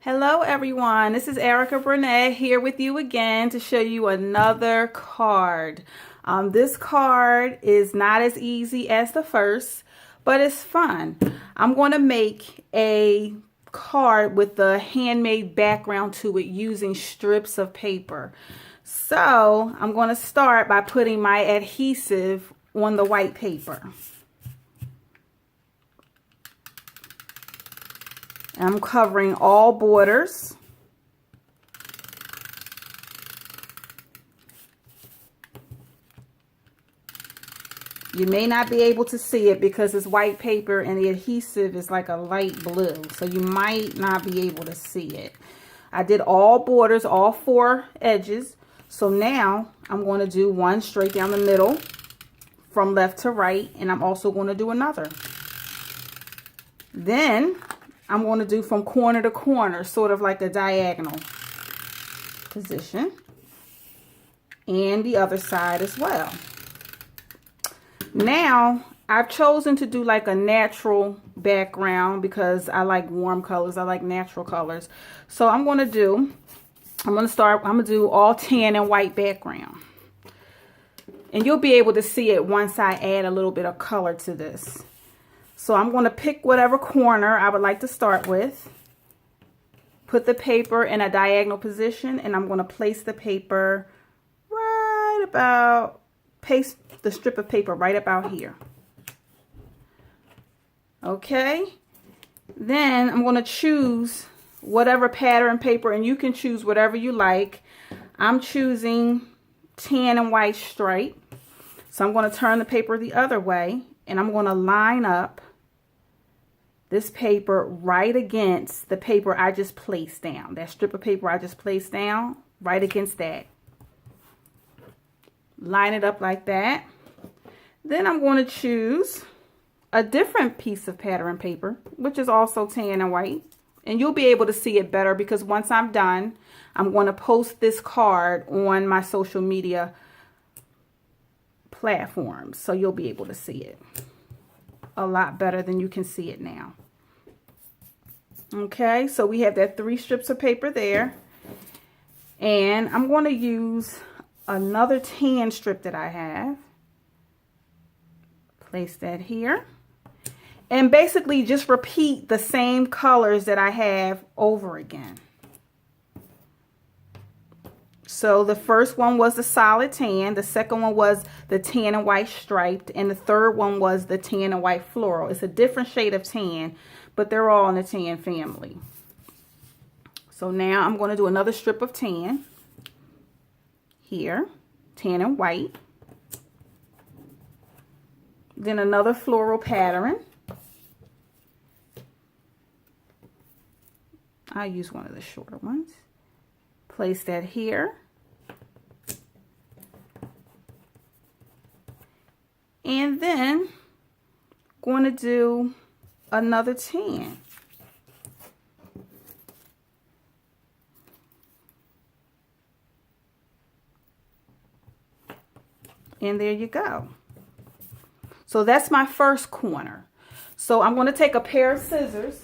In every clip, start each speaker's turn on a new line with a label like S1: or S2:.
S1: Hello everyone, this is Erica Burnett here with you again to show you another card. This card is not as easy as the first, but it's fun. I'm going to make a card with the handmade background to it using strips of paper. So I'm going to start by putting my adhesive on the white paper. I'm covering all borders. You may not be able to see it because it's white paper and the adhesive is like a light blue, so you might not be able to see it. I did all borders, all 4 edges. So now I'm going to do one straight down the middle from left to right, and I'm also going to do another. Then I'm going to do from corner to corner, sort of like a diagonal position, and the other side as well. Now I've chosen to do like a natural background because I like warm colors. I like natural colors. So I'm going to do all tan and white background. And you'll be able to see it once I add a little bit of color to this. So I'm going to pick whatever corner I would like to start with. Put the paper in a diagonal position, and I'm going to place the paper paste the strip of paper right about here. Okay. Then I'm going to choose whatever pattern paper, and you can choose whatever you like. I'm choosing tan and white stripe. So I'm going to turn the paper the other way, and I'm going to line up this paper right against the paper I just placed down. That strip of paper I just placed down, right against that. Line it up like that. Then I'm going to choose a different piece of pattern paper, which is also tan and white. And you'll be able to see it better because once I'm done, I'm going to post this card on my social media platforms. So you'll be able to see it a lot better than you can see it now. Okay, so we have that 3 strips of paper there. And I'm going to use another tan strip that I have. Place that here. And basically just repeat the same colors that I have over again. So the first one was the solid tan, the second one was the tan and white striped, and the third one was the tan and white floral. It's a different shade of tan, but they're all in the tan family. So now I'm going to do another strip of tan here, tan and white. Then another floral pattern. I'll use one of the shorter ones. Place that here. And then going to do another tan. And there you go. So that's my first corner. So I'm going to take a pair of scissors.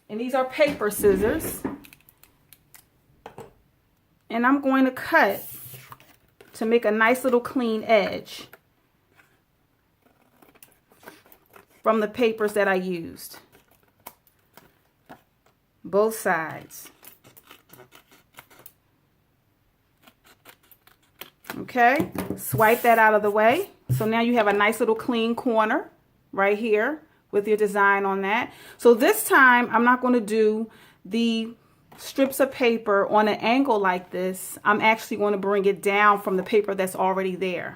S1: And these are paper scissors. And I'm going to cut to make a nice little clean edge from the papers that I used. Both sides. Okay, swipe that out of the way. So now you have a nice little clean corner right here with your design on that. So this time I'm not going to do the strips of paper on an angle like this. I'm actually going to bring it down from the paper that's already there.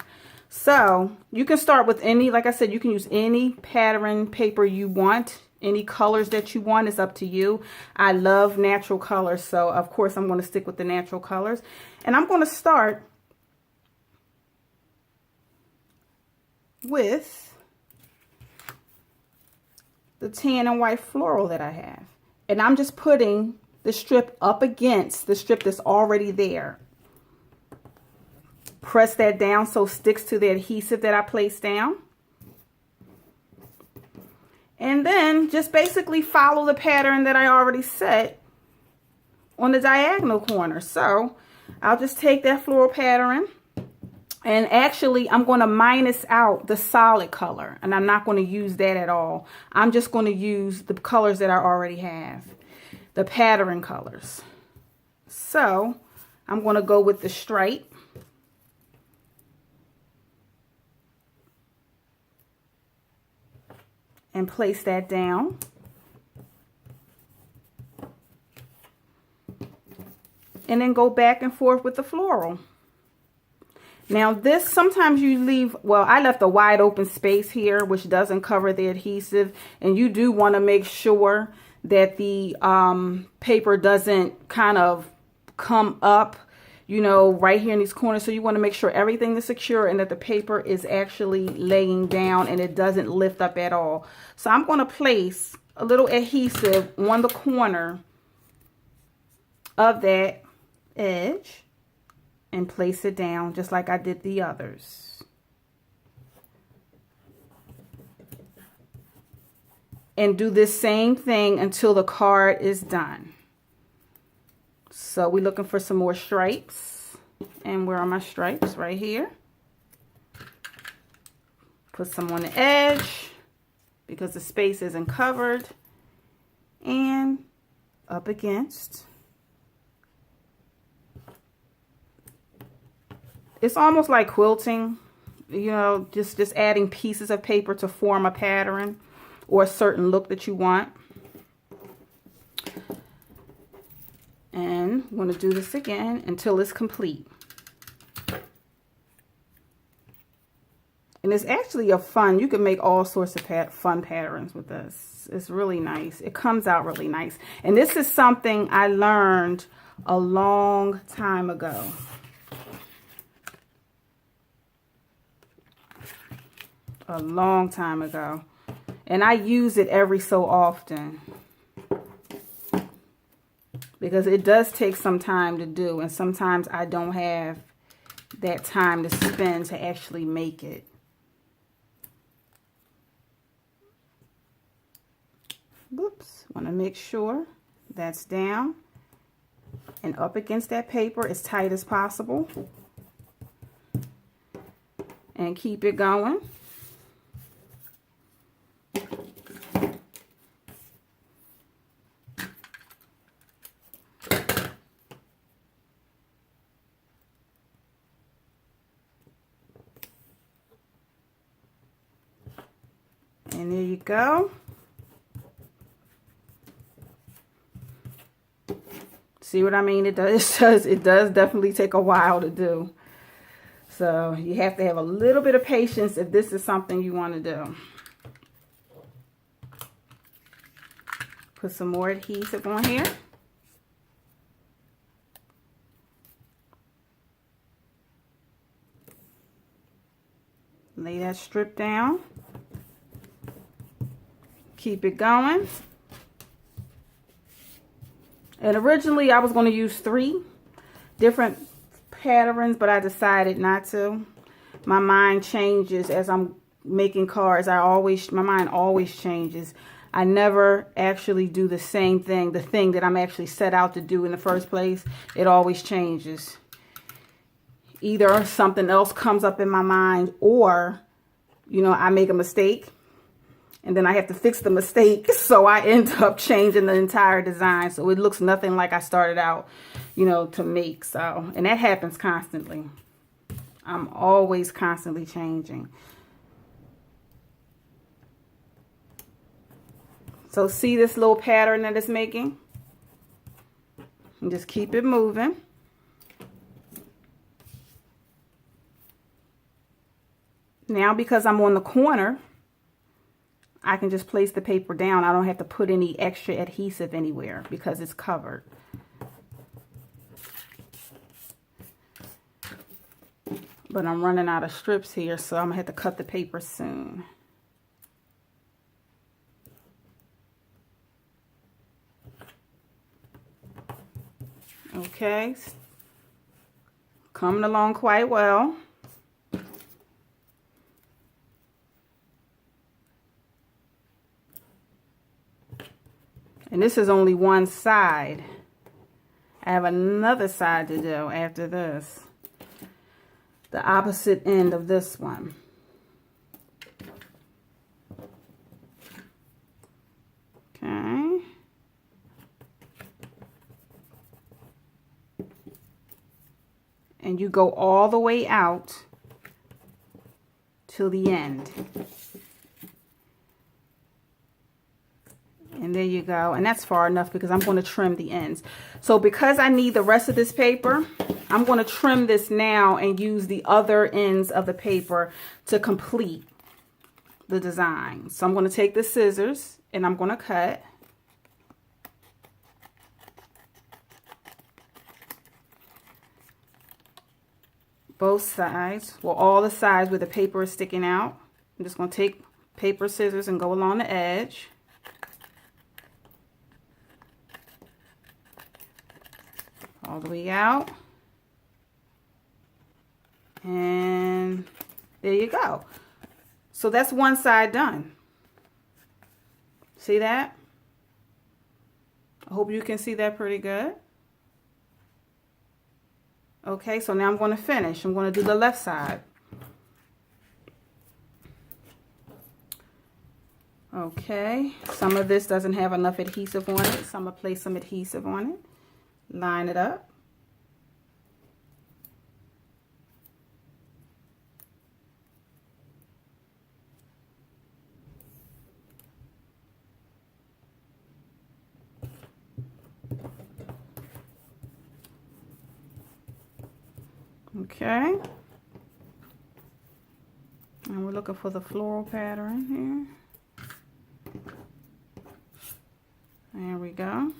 S1: So you can start with any, like I said, you can use any pattern paper you want, any colors that you want. Is up to you. I love natural colors, so of course I'm going to stick with the natural colors. And I'm going to start with the tan and white floral that I have. And I'm just putting the strip up against the strip that's already there. Press that down so it sticks to the adhesive that I placed down. And then just basically follow the pattern that I already set on the diagonal corner. So I'll just take that floral pattern, and actually I'm going to minus out the solid color, and I'm not going to use that at all. I'm just going to use the colors that I already have, the pattern colors. So I'm going to go with the stripe. And place that down. And then go back and forth with the floral. Now this, sometimes you leave, well, I left a wide open space here, which doesn't cover the adhesive. And you do want to make sure that the paper doesn't kind of come up, you know, right here in these corners. So you want to make sure everything is secure and that the paper is actually laying down and it doesn't lift up at all. So I'm going to place a little adhesive on the corner of that edge and place it down just like I did the others. And do this same thing until the card is done. So we're looking for some more stripes. And where are my stripes? Right here. Put some on the edge because the space isn't covered. And up against. It's almost like quilting, you know, just adding pieces of paper to form a pattern or a certain look that you want. And I'm going to do this again until it's complete. And it's actually a fun, you can make all sorts of fun patterns with this. It's really nice. It comes out really nice. And this is something I learned a long time ago. A long time ago. And I use it every so often. Because it does take some time to do, and sometimes I don't have that time to spend to actually make it. Whoops, want to make sure that's down and up against that paper as tight as possible. And keep it going. And there you go. See what I mean? It does definitely take a while to do. So you have to have a little bit of patience if this is something you want to do. Put some more adhesive on here. Lay that strip down. Keep it going. And originally I was going to use 3 different patterns, but I decided not to. My mind changes as I'm making cards. My mind always changes. I never actually do the same thing, the thing that I'm actually set out to do in the first place. It always changes. Either something else comes up in my mind, or, you know, I make a mistake and then I have to fix the mistake. So I end up changing the entire design. So it looks nothing like I started out, you know, to make. So, and that happens constantly. I'm always constantly changing. So see this little pattern that it's making? And just keep it moving. Now, because I'm on the corner, I can just place the paper down. I don't have to put any extra adhesive anywhere because it's covered. But I'm running out of strips here, so I'm going to have to cut the paper soon. Okay. Coming along quite well. And this is only one side. I have another side to do after this. The opposite end of this one. Okay. And you go all the way out till the end. And there you go. And that's far enough because I'm going to trim the ends. So because I need the rest of this paper, I'm going to trim this now and use the other ends of the paper to complete the design. So I'm going to take the scissors and I'm going to cut. Both sides, well, all the sides where the paper is sticking out. I'm just going to take paper scissors and go along the edge. All the way out. And there you go. So that's one side done. See that? I hope you can see that pretty good. Okay, so now I'm going to finish. I'm going to do the left side. Okay, some of this doesn't have enough adhesive on it, so I'm going to place some adhesive on it. Line it up. Okay. And we're looking for the floral pattern here. There we go.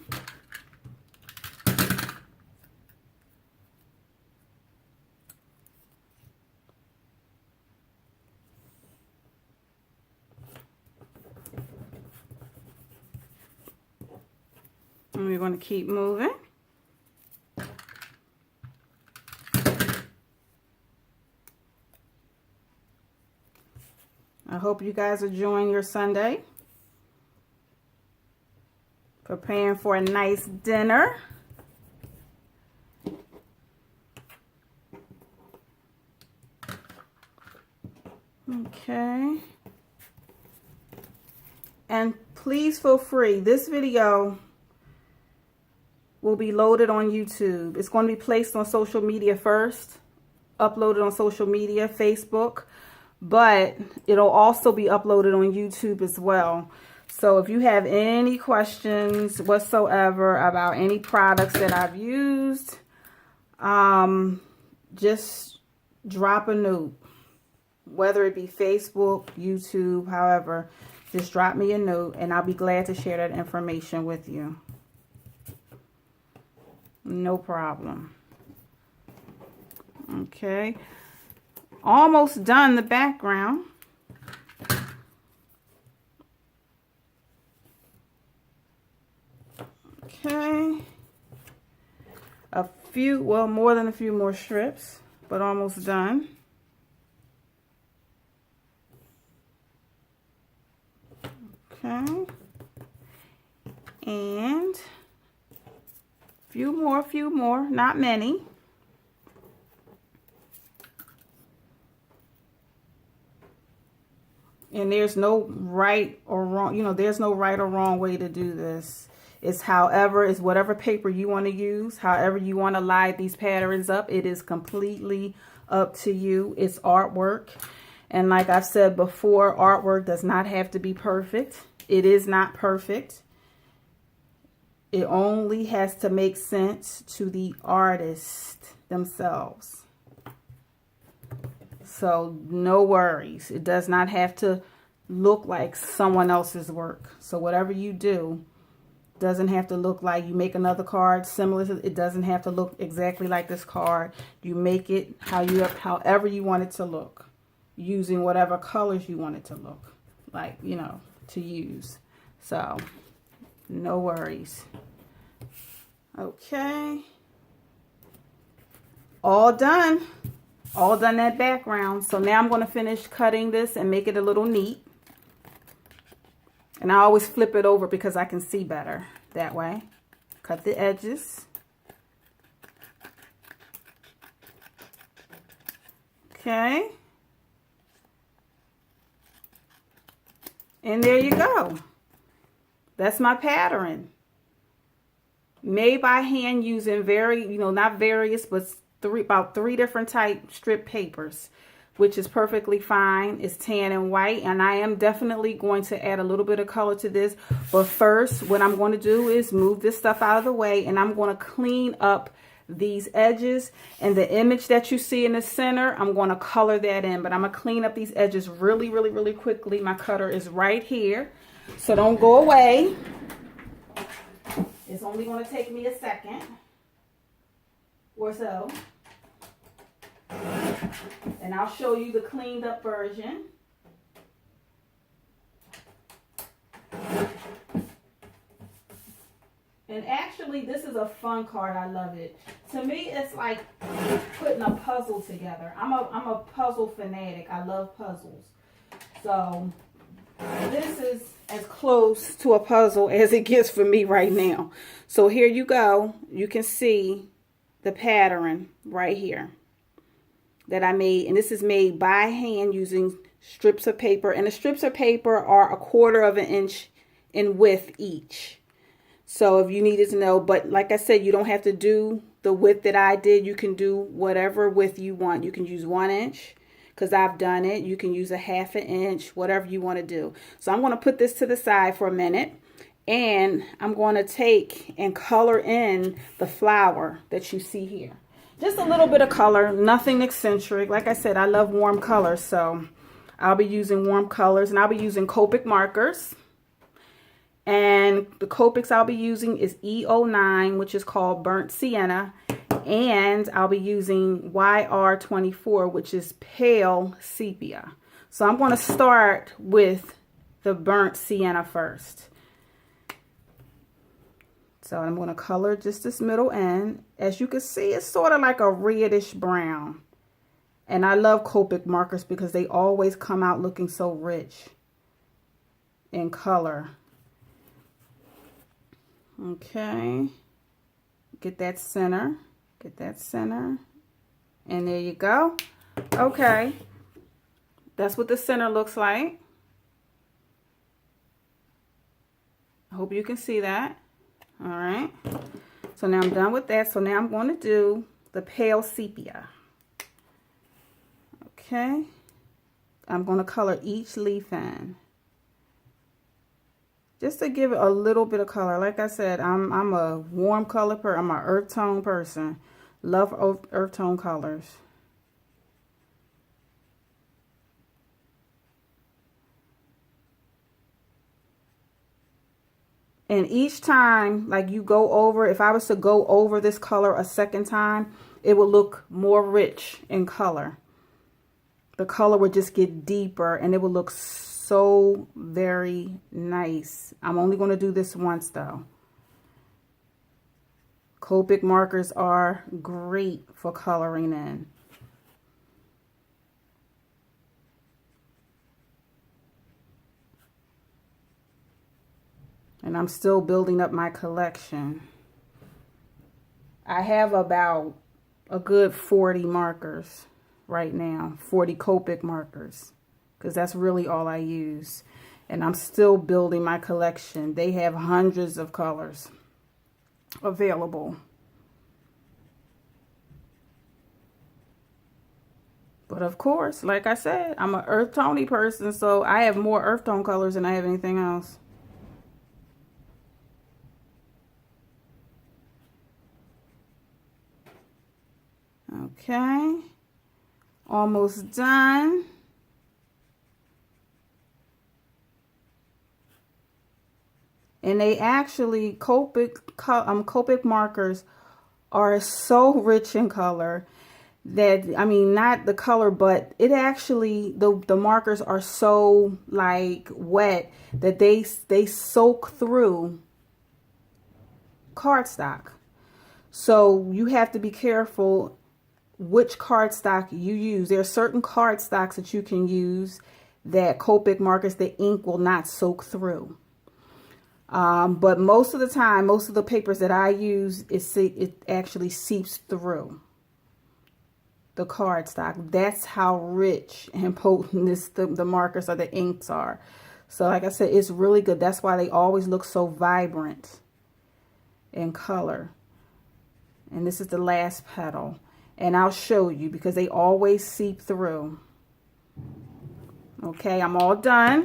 S1: And we're going to keep moving. I hope you guys are enjoying your Sunday. Preparing for a nice dinner. Okay. And please feel free. This video will be loaded on YouTube. It's going to be placed on social media first. Uploaded on social media, Facebook. But it'll also be uploaded on YouTube as well. So if you have any questions whatsoever about any products that I've used, just drop a note. Whether it be Facebook, YouTube, however, just drop me a note and I'll be glad to share that information with you. No problem. Okay. Almost done the background. Okay. A few, well, more than a few more strips, but almost done. Okay. And few more, not many. And there's no right or wrong, you know, there's no right or wrong way to do this. It's however, it's whatever paper you want to use, however you want to line these patterns up. It is completely up to you. It's artwork. And like I've said before, artwork does not have to be perfect. It is not perfect. It only has to make sense to the artist themselves. So no worries. It does not have to look like someone else's work. So whatever you do doesn't have to look like, you make another card similar to, it doesn't have to look exactly like this card. You make it however you want it to look, using whatever colors you want it to look like, you know, to use. So no worries. Okay. All done. All done that background. So now I'm going to finish cutting this and make it a little neat. And I always flip it over because I can see better that way. Cut the edges. Okay. And there you go. That's my pattern. Made by hand using not various, but about three different type strip papers, which is perfectly fine. It's tan and white, and I am definitely going to add a little bit of color to this. But first, what I'm going to do is move this stuff out of the way, and I'm going to clean up these edges. And the image that you see in the center, I'm going to color that in, but I'm going to clean up these edges really, really, really quickly. My cutter is right here, so don't go away. It's only going to take me a second or so. And I'll show you the cleaned up version. And actually, this is a fun card. I love it. To me, it's like putting a puzzle together. I'm a puzzle fanatic. I love puzzles. So this is as close to a puzzle as it gets for me right now. So here you go. You can see the pattern right here that I made. And this is made by hand using strips of paper. And the strips of paper are 1/4 of an inch in width each. So if you needed to know, but like I said, you don't have to do the width that I did. You can do whatever width you want. You can use 1 inch because I've done it. You can use a 1/2 inch, whatever you want to do. So I'm going to put this to the side for a minute, and I'm going to take and color in the flower that you see here. Just a little bit of color, nothing eccentric. Like I said, I love warm colors, so I'll be using warm colors, and I'll be using Copic markers. And the Copics I'll be using is E09, which is called Burnt Sienna. And I'll be using YR24, which is Pale Sepia. So I'm going to start with the Burnt Sienna first. So I'm going to color just this middle end. As you can see, it's sort of like a reddish brown. And I love Copic markers because they always come out looking so rich in color. Okay, get that center, and there you go. Okay, that's what the center looks like. I hope you can see that. All right, so now I'm done with that. So now I'm going to do the Pale Sepia. Okay, I'm going to color each leaf in, just to give it a little bit of color. Like I said, I'm a warm color person. I'm an earth tone person. Love earth tone colors. And each time, like you go over, if I was to go over this color a second time, it will look more rich in color. The color would just get deeper, and it will look so very nice. I'm only going to do this once though. Copic markers are great for coloring in. And I'm still building up my collection. I have about a good 40 markers right now, 40 Copic markers, because that's really all I use. And I'm still building my collection. They have hundreds of colors available. But of course, like I said, I'm an earth tone person, so I have more earth tone colors than I have anything else. Okay, almost done. And they actually, Copic markers are so rich in color that, I mean, not the color, but it actually, the markers are so like wet that they soak through cardstock. So you have to be careful which cardstock you use. There are certain cardstocks that you can use that Copic markers, the ink will not soak through. But most of the time, most of the papers that I use, it actually seeps through the cardstock. That's how rich and potent the markers or the inks are. So like I said, it's really good. That's why they always look so vibrant in color. And this is the last petal. And I'll show you because they always seep through. Okay, I'm all done.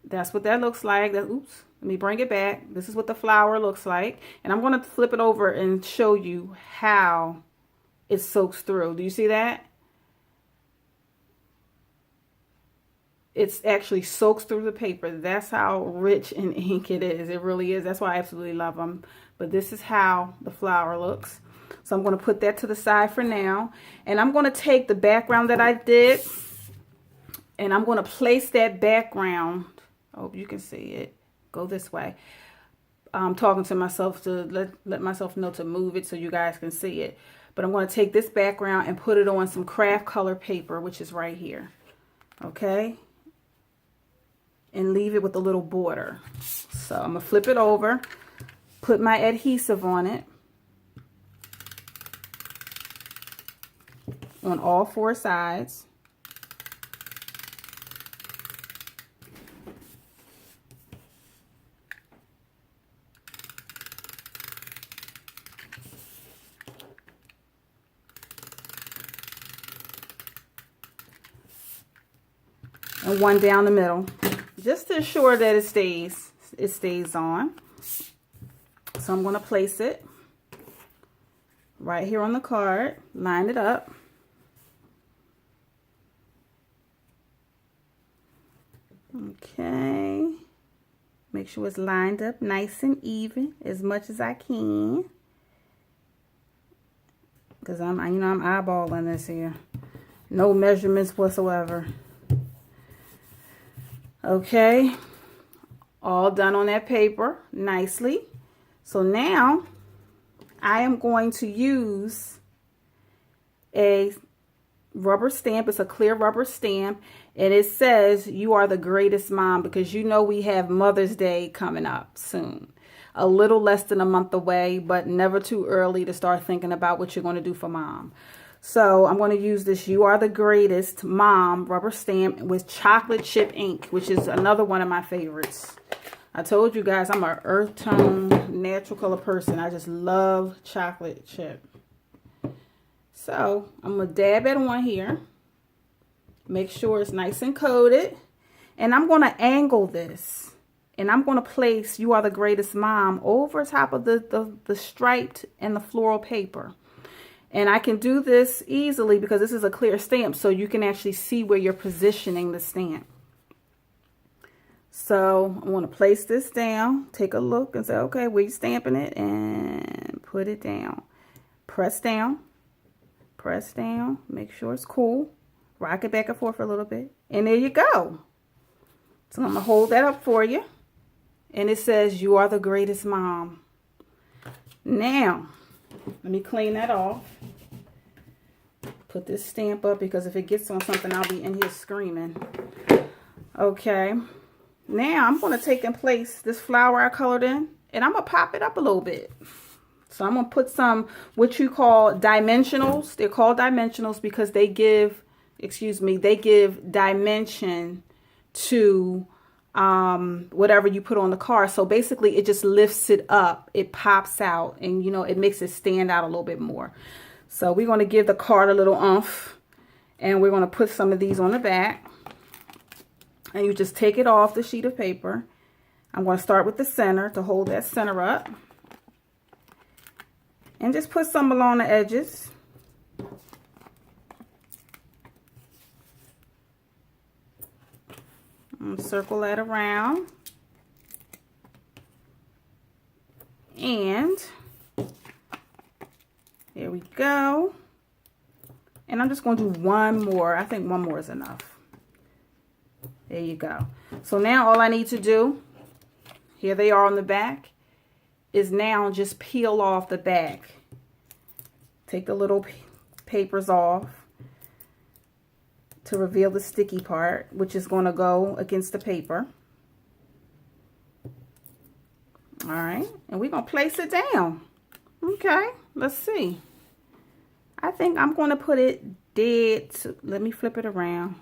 S1: That's what that looks like. Oops, let me bring it back. This is what the flower looks like. And I'm going to flip it over and show you how it soaks through. Do you see that? It's actually soaks through the paper. That's how rich in ink it is. It really is. That's why I absolutely love them. But this is how the flower looks. So I'm going to put that to the side for now. And I'm going to take the background that I did, and I'm going to place that background. I hope you can see it. Go this way. I'm talking to myself to let myself know to move it so you guys can see it. But I'm going to take this background and put it on some craft color paper, which is right here. Okay? And leave it with a little border. So I'm going to flip it over, put my adhesive on it, on all four sides. And one down the middle, just to ensure that it stays on. So I'm going to place it right here on the card, line it up. Okay, make sure it's lined up nice and even as much as I can, because I'm eyeballing this here, no measurements whatsoever. Okay, all done on that paper nicely. So now I am going to use a rubber stamp. It's a clear rubber stamp, and it says "You are the greatest mom," because you know we have Mother's Day coming up soon. A little less than a month away, but never too early to start thinking about what you're going to do for mom. So I'm going to use this "You Are the Greatest Mom" rubber stamp with chocolate chip ink, which is another one of my favorites. I told you guys I'm an earth tone, natural color person. I just love chocolate chip. So I'm going to dab it on here. Make sure it's nice and coated. And I'm going to angle this. And I'm going to place "You Are the Greatest Mom" over top of the striped and the floral paper. And I can do this easily because this is a clear stamp, so you can actually see where you're positioning the stamp. So I want to place this down, take a look and say, okay, where you stamping it, and put it down. Press down, make sure it's cool. Rock it back and forth for a little bit. And there you go. So I'm going to hold that up for you. And it says "You Are the Greatest Mom." Now, let me clean that off. Put this stamp up because if it gets on something, I'll be in here screaming. Okay. Now I'm going to take and place this flower I colored in, and I'm going to pop it up a little bit. So I'm going to put some what you call dimensionals. They're called dimensionals because they give, they give dimension to whatever you put on the card. So basically it just lifts it up, it pops out, and it makes it stand out a little bit more. So we're going to give the card a little oomph, and we're going to put some of these on the back, and you just take it off the sheet of paper. I'm going to start with the center to hold that center up, and just put some along the edges. And circle that around. And there we go. And I'm just going to do one more. I think one more is enough. There you go. So now all I need to do, here they are on the back, is now just peel off the back. Take the little papers off to reveal the sticky part, which is going to go against the paper. All right, and we're going to place it down. Okay, let's see. I think I'm going to put it dead. Let me flip it around.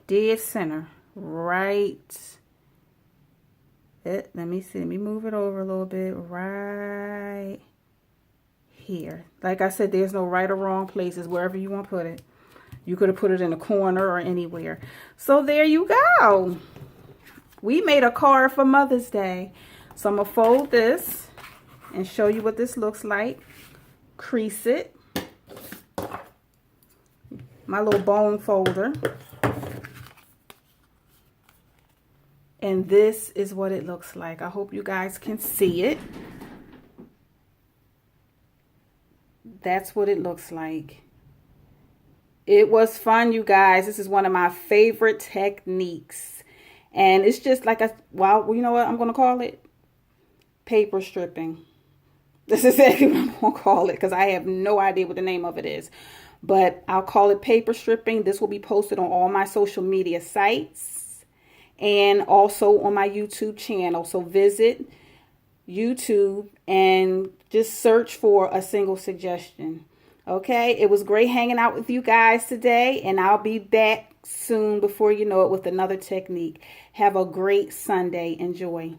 S1: Dead center. Right. Let me see. Let me move it over a little bit. Right here. Like I said, there's no right or wrong places. Wherever you want to put it. You could have put it in a corner or anywhere. So there you go. We made a card for Mother's Day. So I'm going to fold this and show you what this looks like. Crease it. My little bone folder. And this is what it looks like. I hope you guys can see it. That's what it looks like. It was fun, you guys. This is one of my favorite techniques. And it's just like well, you know what I'm going to call it? Paper stripping. This is exactly what I'm going to call it because I have no idea what the name of it is. But I'll call it paper stripping. This will be posted on all my social media sites and also on my YouTube channel. So visit YouTube and just search for A Single Suggestion. Okay, it was great hanging out with you guys today, and I'll be back soon before you know it with another technique. Have a great Sunday. Enjoy.